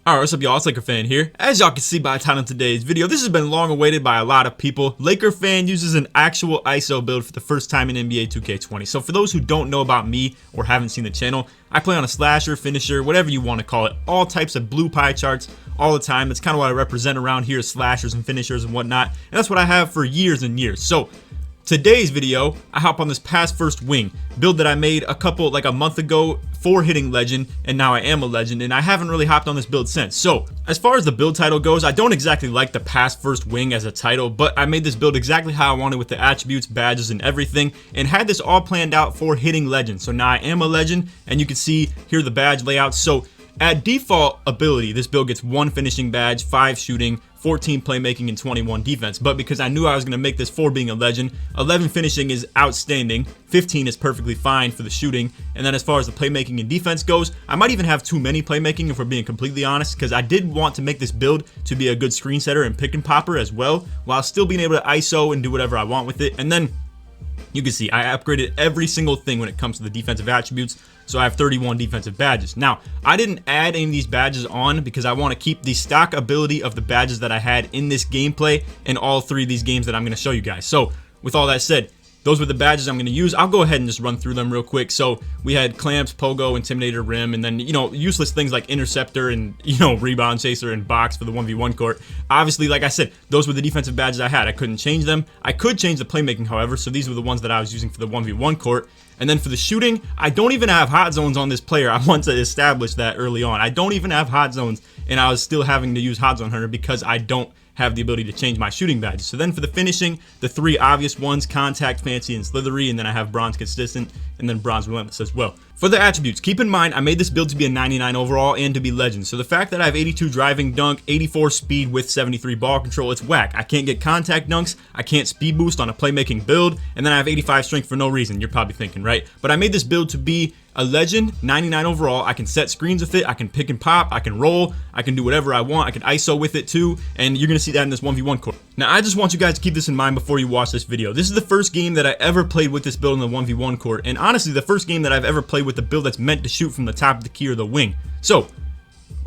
Alright, what's up y'all, it's Lakerfan here. As y'all can see by the title of today's video, this has been long awaited by a lot of people. Lakerfan uses an actual ISO build for the first time in NBA 2K20. So for those who don't know about me or haven't seen the channel, I play on a slasher, finisher, whatever you want to call it. All types of blue pie charts all the time. That's kind of what I represent around here, slashers and finishers and whatnot. And that's what I have for years and years. So today's video, I hop on this pass first wing build that I made a month ago for hitting legend, and now I am a legend, and I haven't really hopped on this build since. So as far as the build title goes, I don't exactly like the pass first wing as a title, but I made this build exactly how I wanted with the attributes, badges, and everything, and had this all planned out for hitting legend. So now I am a legend, and you can see here the badge layouts. So at default ability, this build gets 1 finishing badge, 5 shooting, 14 playmaking, and 21 defense. But because I knew I was going to make this for being a legend, 11 finishing is outstanding, 15 is perfectly fine for the shooting, and then as far as the playmaking and defense goes, I might even have too many playmaking if we're being completely honest, because I did want to make this build to be a good screen setter and pick and popper as well, while still being able to ISO and do whatever I want with it. And then you can see I upgraded every single thing when it comes to the defensive attributes, so I have 31 defensive badges. Now, I didn't add any of these badges on because I want to keep the stock ability of the badges that I had in this gameplay in all 3 of these games that I'm going to show you guys. So with all that said, those were the badges I'm going to use. I'll go ahead and just run through them real quick. So we had clamps, pogo, intimidator, rim, and then, useless things like interceptor and, rebound chaser and box for the 1v1 court. Obviously, like I said, those were the defensive badges I had. I couldn't change them. I could change the playmaking, however, so these were the ones that I was using for the 1v1 court. And then for the shooting, I don't even have hot zones on this player. I want to establish that early on. I don't even have hot zones, and I was still having to use hot zone hunter because I don't have the ability to change my shooting badges. So then for the finishing, the 3 obvious ones, contact, fancy, and slithery, and then I have bronze consistent and then bronze relentless as well. For the attributes, keep in mind I made this build to be a 99 overall and to be legend. So the fact that I have 82 driving dunk, 84 speed with 73 ball control, it's whack. I can't get contact dunks, I can't speed boost on a playmaking build, and then I have 85 strength for no reason. You're probably thinking, right? But I made this build to be a legend, 99 overall. I can set screens with it, I can pick and pop, I can roll, I can do whatever I want, I can ISO with it too, and you're gonna see that in this 1v1 court. Now I just want you guys to keep this in mind before you watch this video. This is the first game that I ever played with this build in the 1v1 court, and honestly the first game that I've ever played with the build that's meant to shoot from the top of the key or the wing. So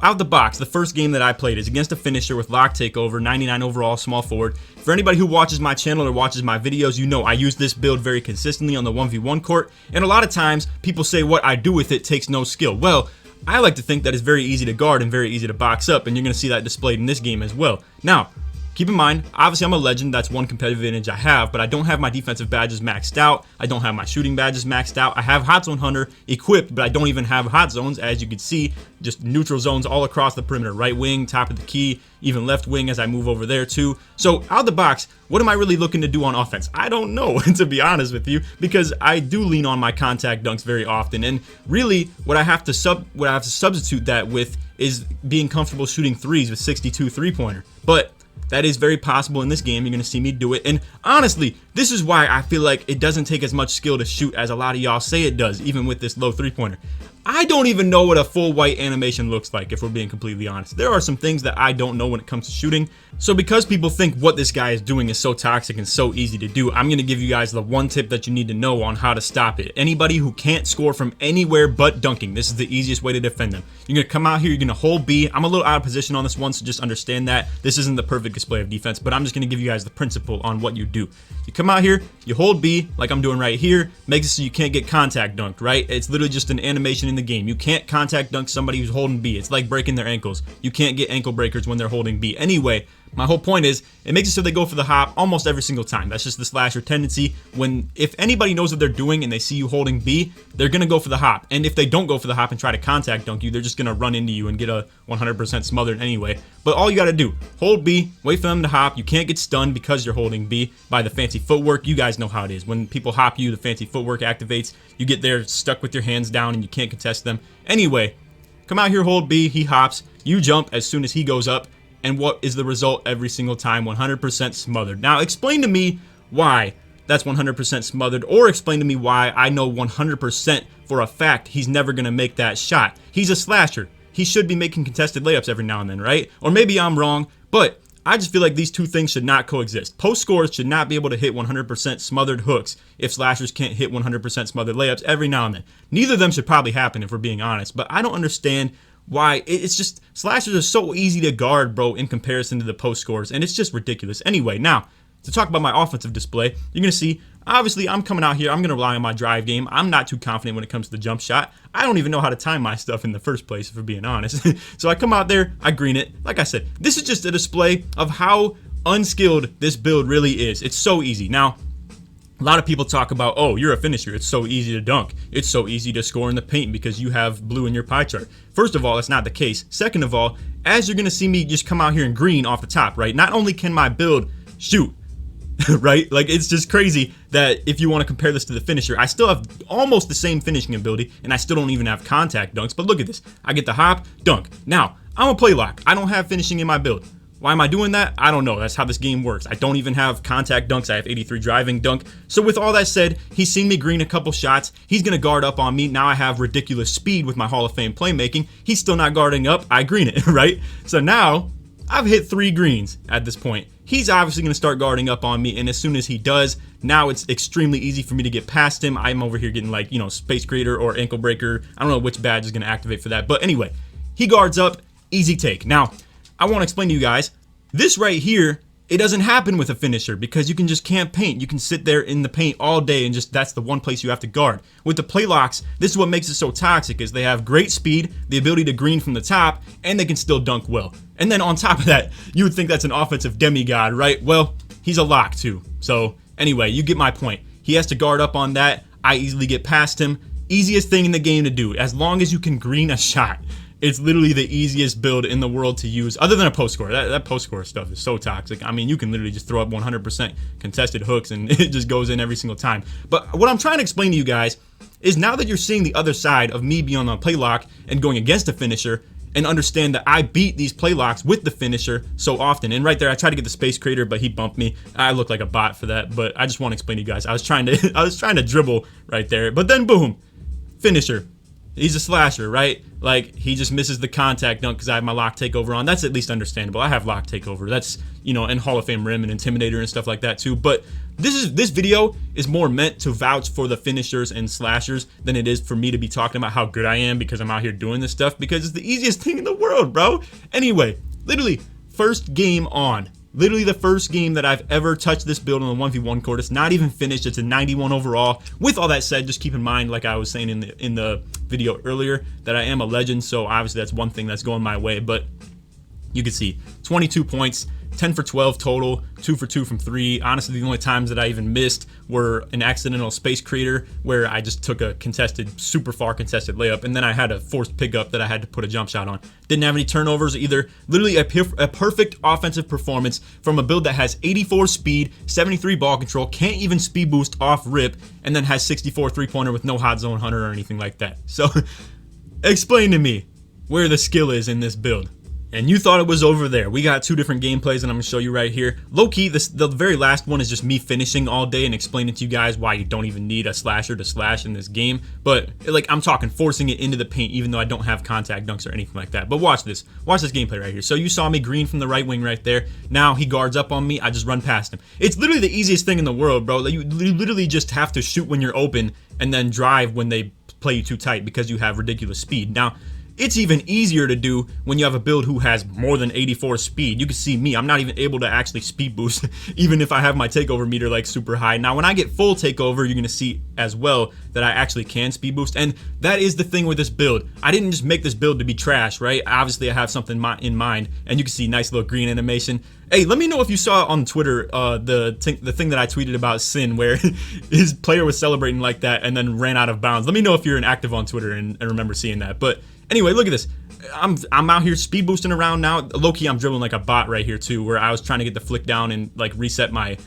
out the box, the first game that I played is against a finisher with lock takeover, 99 overall, small forward. For anybody who watches my channel or watches my videos, you know I use this build very consistently on the 1v1 court, and a lot of times people say what I do with it takes no skill. Well, I like to think that it's very easy to guard and very easy to box up, and you're going to see that displayed in this game as well. Now, keep in mind, obviously I'm a legend, that's one competitive advantage I have, but I don't have my defensive badges maxed out, I don't have my shooting badges maxed out, I have hot zone hunter equipped, but I don't even have hot zones, as you can see, just neutral zones all across the perimeter, right wing, top of the key, even left wing as I move over there too. So out the box, what am I really looking to do on offense? I don't know, to be honest with you, because I do lean on my contact dunks very often, and really what I have to substitute that with is being comfortable shooting threes with 62 3-pointer. But that is very possible in this game. You're going to see me do it. And honestly, this is why I feel like it doesn't take as much skill to shoot as a lot of y'all say it does, even with this low 3-pointer. I don't even know what a full white animation looks like, if we're being completely honest. There are some things that I don't know when it comes to shooting. So because people think what this guy is doing is so toxic and so easy to do, I'm going to give you guys the one tip that you need to know on how to stop it. Anybody who can't score from anywhere but dunking, this is the easiest way to defend them. You're going to come out here, you're going to hold B. I'm a little out of position on this one, so just understand that. This isn't the perfect display of defense, but I'm just going to give you guys the principle on what you do. You come out here, you hold B, like I'm doing right here, makes it so you can't get contact dunked, right? It's literally just an animation in the game. You can't contact dunk somebody who's holding B. It's like breaking their ankles. You can't get ankle breakers when they're holding B. Anyway, my whole point is, it makes it so they go for the hop almost every single time. That's just the slasher tendency. If anybody knows what they're doing and they see you holding B, they're going to go for the hop. And if they don't go for the hop and try to contact dunk you, they're just going to run into you and get a 100% smothered anyway. But all you got to do, hold B, wait for them to hop. You can't get stunned because you're holding B by the fancy footwork. You guys know how it is. When people hop you, the fancy footwork activates. You get there stuck with your hands down and you can't contest them. Anyway, come out here, hold B, he hops, you jump as soon as he goes up. And what is the result every single time? 100% smothered. Now explain to me why that's 100% smothered, or explain to me why I know 100% for a fact he's never going to make that shot. He's a slasher. He should be making contested layups every now and then, right? Or maybe I'm wrong, but I just feel like these two things should not coexist. Post scorers should not be able to hit 100% smothered hooks if slashers can't hit 100% smothered layups every now and then. Neither of them should probably happen if we're being honest, but I don't understand why it's just slashers are so easy to guard, bro, in comparison to the post scores, and it's just ridiculous. Anyway, now to talk about my offensive display, you're gonna see obviously I'm coming out here, I'm gonna rely on my drive game. I'm not too confident when it comes to the jump shot. I don't even know how to time my stuff in the first place, if we're being honest. So I come out there, I green it. Like I said, this is just a display of how unskilled this build really is. It's so easy. Now, a lot of people talk about, oh, you're a finisher, it's so easy to dunk, it's so easy to score in the paint because you have blue in your pie chart. First of all, that's not the case. Second of all, as you're gonna see me just come out here and green off the top, right? Not only can my build shoot, right? Like, it's just crazy that if you want to compare this to the finisher, I still have almost the same finishing ability, and I still don't even have contact dunks. But look at this. I get the hop, dunk. Now, I'm a play lock. I don't have finishing in my build. Why am I doing that? I don't know. That's how this game works. I don't even have contact dunks. I have 83 driving dunk. So with all that said, he's seen me green a couple shots. He's going to guard up on me. Now I have ridiculous speed with my Hall of Fame playmaking. He's still not guarding up. I green it, right? So now I've hit 3 greens at this point. He's obviously going to start guarding up on me, and as soon as he does, now it's extremely easy for me to get past him. I'm over here getting, like, you know, Space Creator or Ankle Breaker. I don't know which badge is going to activate for that, but anyway, he guards up, easy take. Now, I want to explain to you guys, this right here, it doesn't happen with a finisher because you can just camp paint. You can sit there in the paint all day and just that's the one place you have to guard. With the play locks, this is what makes it so toxic is they have great speed, the ability to green from the top, and they can still dunk well. And then on top of that, you would think that's an offensive demigod, right? Well, he's a lock too. So anyway, you get my point. He has to guard up on that. I easily get past him. Easiest thing in the game to do, as long as you can green a shot. It's literally the easiest build in the world to use, other than a post score. That post score stuff is so toxic. I mean, you can literally just throw up 100% contested hooks and it just goes in every single time. But what I'm trying to explain to you guys is now that you're seeing the other side of me being on a play lock and going against a finisher, and understand that I beat these play locks with the finisher so often. And right there, I tried to get the Space Creator, but he bumped me. I look like a bot for that, but I just want to explain to you guys. I was trying to dribble right there, but then boom, finisher. He's a slasher, right? Like, he just misses the contact dunk because I have my lock takeover on. That's at least understandable. I have lock takeover. That's, you know, and Hall of Fame rim and intimidator and stuff like that too. But this video is more meant to vouch for the finishers and slashers than it is for me to be talking about how good I am because I'm out here doing this stuff, because it's the easiest thing in the world, bro. Anyway, literally first game on. Literally the first game that I've ever touched this build on the 1v1 court. It's not even finished. It's a 91 overall. With all that said, just keep in mind, like I was saying in the video earlier, that I am a legend, so obviously that's one thing that's going my way. But you can see 22 points, 10 for 12 total, 2 for 2 from 3. Honestly, the only times that I even missed were an accidental Space Creator where I just took a contested, super far contested layup, and then I had a forced pickup that I had to put a jump shot on. Didn't have any turnovers either. Literally a perfect offensive performance from a build that has 84 speed, 73 ball control, can't even speed boost off rip, and then has 64 three-pointer with no hot zone hunter or anything like that. So explain to me where the skill is in this build. And you thought it was over there. We got 2 different gameplays, and I'm gonna show you right here. Low-key, the very last one is just me finishing all day and explaining to you guys why you don't even need a slasher to slash in this game. But like, I'm talking forcing it into the paint, even though I don't have contact dunks or anything like that. But watch this gameplay right here. So you saw me green from the right wing right there. Now he guards up on me. I just run past him. It's literally the easiest thing in the world, bro. You literally just have to shoot when you're open and then drive when they play you too tight because you have ridiculous speed. Now, it's even easier to do when you have a build who has more than 84 speed. You can see me, I'm not even able to actually speed boost, even if I have my takeover meter like super high. Now, when I get full takeover, you're gonna see as well that I actually can speed boost, and that is the thing with this build. I didn't just make this build to be trash, right? Obviously, I have something in mind, and you can see nice little green animation. Hey, let me know if you saw on Twitter the thing that I tweeted about Sin, where his player was celebrating like that and then ran out of bounds. Let me know if you're active on Twitter and remember seeing that. But anyway, look at this. I'm out here speed boosting around now. Low-key, I'm dribbling like a bot right here too, where I was trying to get the flick down and like reset my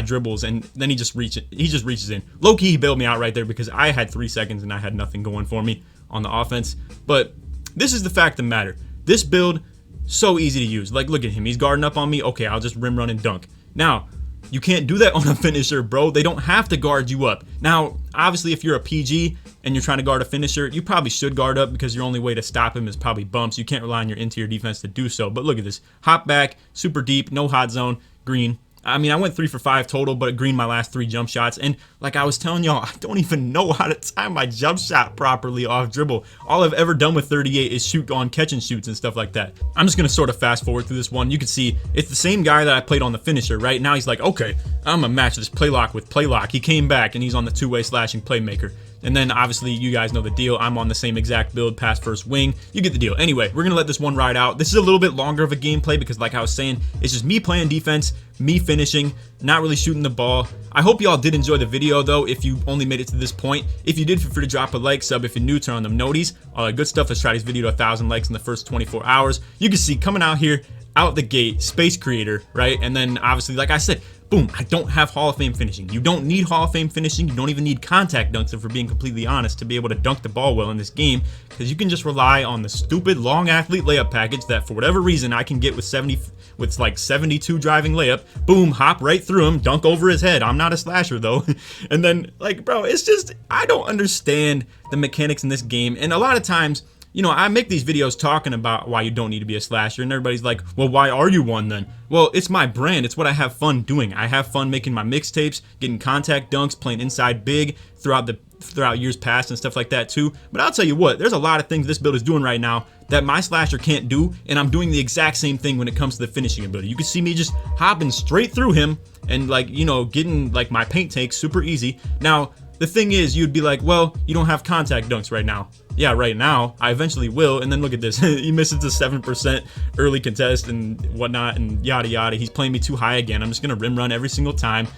dribbles, and then he just reaches in. Low-key, he bailed me out right there because I had 3 seconds and I had nothing going for me on the offense. But this is the fact of the matter. This build, so easy to use. Like, look at him. He's guarding up on me. Okay, I'll just rim run and dunk. Now, you can't do that on a finisher, bro. They don't have to guard you up. Now, obviously, if you're a PG and you're trying to guard a finisher, you probably should guard up because your only way to stop him is probably bumps. You can't rely on your interior defense to do so. But look at this. Hop back, super deep, no hot zone, green. I mean, I went 3 for 5 total, but it greened my last 3 jump shots. And like I was telling y'all, I don't even know how to time my jump shot properly off dribble. All I've ever done with 38 is shoot on catch and shoots and stuff like that. I'm just gonna sort of fast forward through this one. You can see it's the same guy that I played on the finisher, right? Now he's like, okay, I'm gonna match this play lock with play lock. He came back and he's on the two-way slashing playmaker. And then obviously you guys know the deal. I'm on the same exact build, pass first wing. You get the deal. Anyway, we're gonna let this one ride out. This is a little bit longer of a gameplay because like I was saying, it's just me playing defense, me finishing, not really shooting the ball. I hope y'all did enjoy the video though, if you only made it to this point. If you did, feel free to drop a like, sub if you're new, turn on them noties. All that good stuff. Let's try this video to 1,000 likes in the first 24 hours. You can see coming out here, out the gate, space creator, right? And then obviously, like I said, boom, I don't have Hall of Fame finishing. You don't need Hall of Fame finishing. You don't even need contact dunks, if we're being completely honest, to be able to dunk the ball well in this game, because you can just rely on the stupid long athlete layup package that for whatever reason I can get with like 72 driving layup. Boom, hop right through him, dunk over his head. I'm not a slasher though. And then like, bro, it's just, I don't understand the mechanics in this game. And a lot of times, you know, I make these videos talking about why you don't need to be a slasher, and everybody's like, well, why are you one then? Well, it's my brand. It's what I have fun doing. I have fun making my mixtapes, getting contact dunks, playing inside big throughout years past and stuff like that too. But I'll tell you what, there's a lot of things this build is doing right now that my slasher can't do, and I'm doing the exact same thing when it comes to the finishing ability. You can see me just hopping straight through him and like, you know, getting like my paint takes super easy. Now, the thing is, you'd be like, well, you don't have contact dunks right now. Yeah, right now, I eventually will, and then look at this. He misses the 7% early contest and whatnot, and yada yada. He's playing me too high again. I'm just gonna rim run every single time.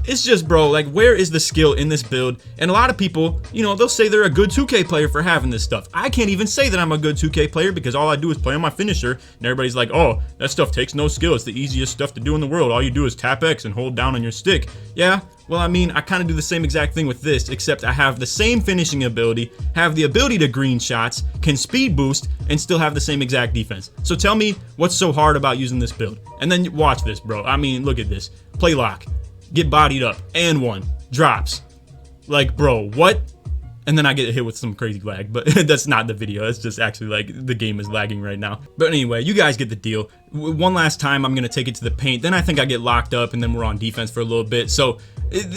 It's just, bro, like, where is the skill in this build? And a lot of people, you know, they'll say they're a good 2K player for having this stuff. I can't even say that I'm a good 2K player because all I do is play on my finisher, and everybody's like, oh, that stuff takes no skill. It's the easiest stuff to do in the world. All you do is tap X and hold down on your stick. Yeah, well, I mean, I kind of do the same exact thing with this, except I have the same finishing ability, have the ability to green shots, can speed boost, and still have the same exact defense. So tell me what's so hard about using this build. And then watch this, bro. I mean, look at this. Play lock. Get bodied up, and one, drops. Like, bro, what? And then I get hit with some crazy lag, but that's not the video. That's just actually like the game is lagging right now. But anyway, you guys get the deal. One last time, I'm gonna take it to the paint. Then I think I get locked up, and then we're on defense for a little bit. So,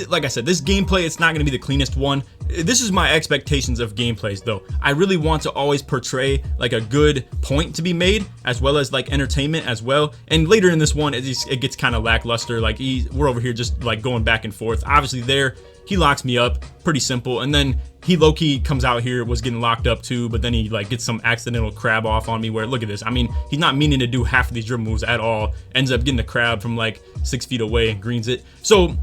like I said, this gameplay, it's not gonna be the cleanest one. This is my expectations of gameplays though. I really want to always portray like a good point to be made, as well as like entertainment as well. And later in this one, it gets kind of lackluster. Like we're over here just like going back and forth. Obviously there, he locks me up, pretty simple. And then he low-key comes out here, was getting locked up too, but then he like gets some accidental crab off on me where, look at this. I mean, he's not meaning to do half of these dribble moves at all. Ends up getting the crab from like 6 feet away and greens it. So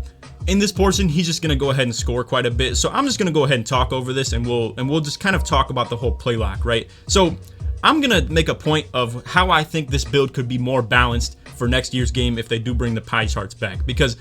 in this portion, he's just gonna go ahead and score quite a bit. So I'm just gonna go ahead and talk over this, and we'll just kind of talk about the whole play lock, right? So I'm gonna make a point of how I think this build could be more balanced for next year's game if they do bring the pie charts back, because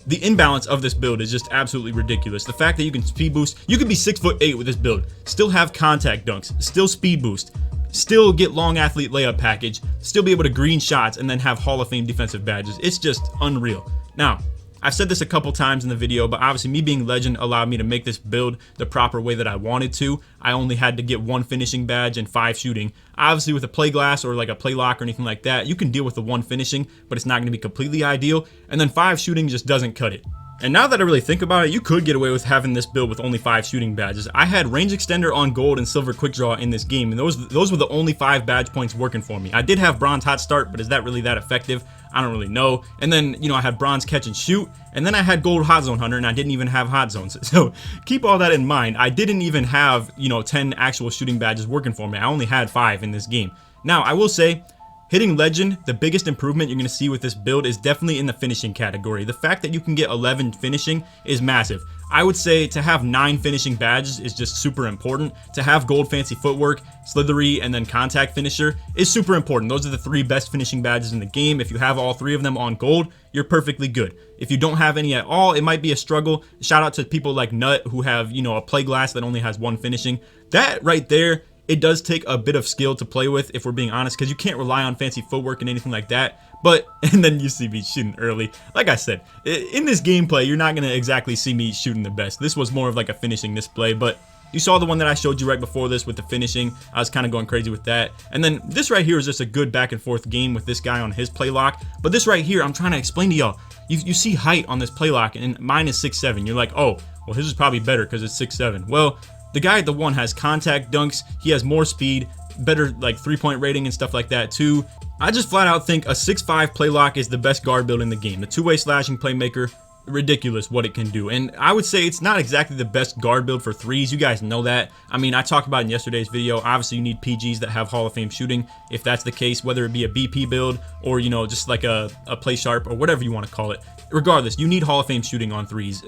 the imbalance of this build is just absolutely ridiculous. The fact that you can speed boost, you could be 6'8" with this build, still have contact dunks, still speed boost, still get long athlete layup package, still be able to green shots, and then have Hall of Fame defensive badges. It's just unreal. Now, I've said this a couple times in the video, but obviously me being legend allowed me to make this build the proper way that I wanted to. I only had to get 1 finishing badge and 5 shooting. Obviously with a play glass or like a play lock or anything like that, you can deal with the 1 finishing, but it's not going to be completely ideal. And then 5 shooting just doesn't cut it. And now that I really think about it, you could get away with having this build with only 5 shooting badges. I had range extender on gold and silver quick draw in this game, and those were the only 5 badge points working for me. I did have bronze hot start, but is that really that effective? I don't really know. And then, you know, I had bronze catch and shoot, and then I had gold hot zone hunter, and I didn't even have hot zones. So keep all that in mind. I didn't even have, you know, 10 actual shooting badges working for me. I only had 5 in this game. Now, I will say, hitting legend, the biggest improvement you're going to see with this build is definitely in the finishing category. The fact that you can get 11 finishing is massive. I would say to have 9 finishing badges is just super important. To have gold fancy footwork, slithery, and then contact finisher is super important. Those are the 3 best finishing badges in the game. If you have all 3 of them on gold, you're perfectly good. If you don't have any at all, it might be a struggle. Shout out to people like Nut who have, you know, a play glass that only has 1 finishing. That right there, it does take a bit of skill to play with, if we're being honest, because you can't rely on fancy footwork and anything like that. But, and then you see me shooting early. Like I said, in this gameplay, you're not going to exactly see me shooting the best. This was more of like a finishing display, but You saw the one that I showed you right before this with the finishing. I was kind of going crazy with that. And then this right here is just a good back and forth game with this guy on his play lock. But this right here, I'm trying to explain to y'all. You see height on this play lock, and mine is 6'7". You're like, oh, well, his is probably better because it's 6'7". Well, the guy at the one has contact dunks. He has more speed, better like 3-point rating and stuff like that too. I just flat out think a 6'5" play lock is the best guard build in the game. The two-way slashing playmaker, ridiculous what it can do. And I would say it's not exactly the best guard build for threes. You guys know that. I mean, I talked about in yesterday's video, obviously you need PGs that have Hall of Fame shooting. If that's the case, whether it be a BP build or, you know, just like a PLAYSHARP or whatever you want to call it. Regardless, you need Hall of Fame shooting on threes.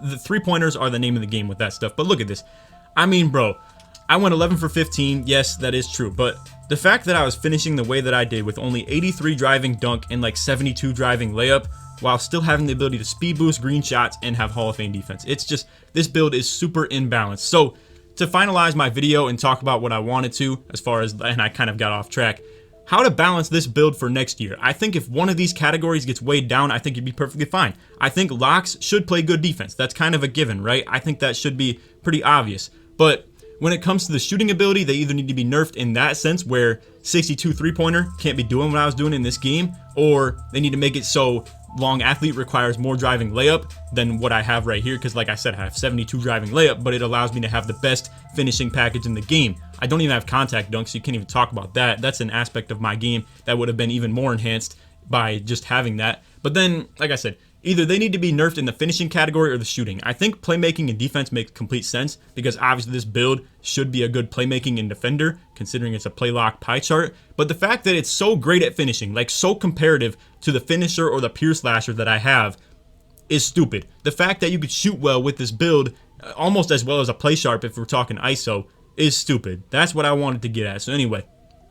The three-pointers are the name of the game with that stuff. But look at this. I mean, bro, I went 11 for 15. Yes, that is true. But the fact that I was finishing the way that I did with only 83 driving dunk and like 72 driving layup while still having the ability to speed boost green shots and have Hall of Fame defense. It's just, this build is super imbalanced. So to finalize my video and talk about what I wanted to as far as, and I kind of got off track, how to balance this build for next year. I think if one of these categories gets weighed down, I think you'd be perfectly fine. I think locks should play good defense. That's kind of a given, right? I think that should be pretty obvious. But when it comes to the shooting ability, they either need to be nerfed in that sense where 62 three-pointer can't be doing what I was doing in this game, or they need to make it so long athlete requires more driving layup than what I have right here, because like I said, I have 72 driving layup, but it allows me to have the best finishing package in the game. I don't even have contact dunks, so you can't even talk about that. That's an aspect of my game that would have been even more enhanced by just having that. But then, like I said, either they need to be nerfed in the finishing category or the shooting. I think playmaking and defense make complete sense because obviously this build should be a good playmaking and defender considering it's a play lock pie chart. But the fact that it's so great at finishing, like so comparative to the finisher or the pure slasher that I have, is stupid. The fact that you could shoot well with this build, almost as well as a PLAYSHARP if we're talking ISO, is stupid. That's what I wanted to get at. So anyway,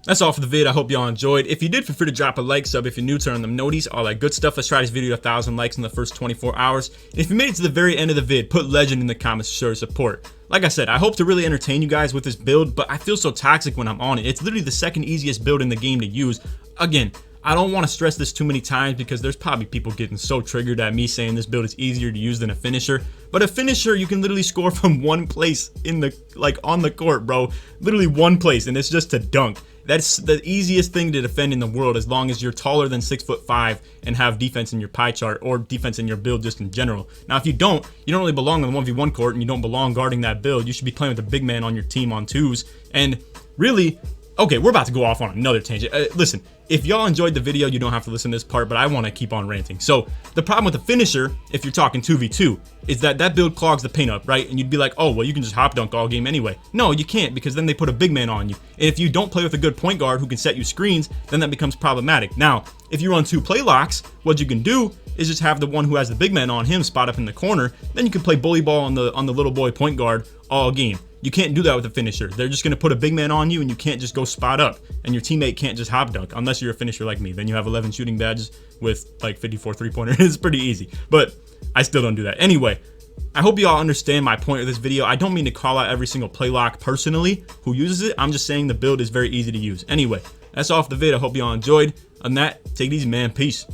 that's all for the vid. I hope y'all enjoyed. If you did, feel free to drop a like, sub if you're new, turn on them noties, all that good stuff. Let's try this video to 1,000 likes in the first 24 hours. And if you made it to the very end of the vid, put legend in the comments to show your support. Like I said, I hope to really entertain you guys with this build, but I feel so toxic when I'm on it. It's literally the second easiest build in the game to use. Again, I don't want to stress this too many times because there's probably people getting so triggered at me saying this build is easier to use than a finisher. But a finisher, you can literally score from one place in the, like on the court, bro. Literally one place, and it's just to dunk. That's the easiest thing to defend in the world as long as you're taller than 6'5" and have defense in your pie chart or defense in your build just in general. Now, if you don't really belong on the 1v1 court and you don't belong guarding that build. You should be playing with the big man on your team on twos. And really, okay, we're about to go off on another tangent. Listen, if y'all enjoyed the video, you don't have to listen to this part, but I want to keep on ranting. So the problem with the finisher, if you're talking 2v2, is that that build clogs the paint up, right? And you'd be like, oh, well, you can just hop dunk all game anyway. No, you can't, because then they put a big man on you. And if you don't play with a good point guard who can set you screens, then that becomes problematic. Now, if you run two play locks, what you can do is just have the one who has the big man on him spot up in the corner. Then you can play bully ball on the little boy point guard all game. You can't do that with a finisher. They're just going to put a big man on you and you can't just go spot up. And your teammate can't just hop dunk unless you're a finisher like me. Then you have 11 shooting badges with like 54 three-pointer. It's pretty easy. But I still don't do that. Anyway, I hope you all understand my point of this video. I don't mean to call out every single play lock personally who uses it. I'm just saying the build is very easy to use. Anyway, that's all for the vid. I hope you all enjoyed. On that, take it easy, man. Peace.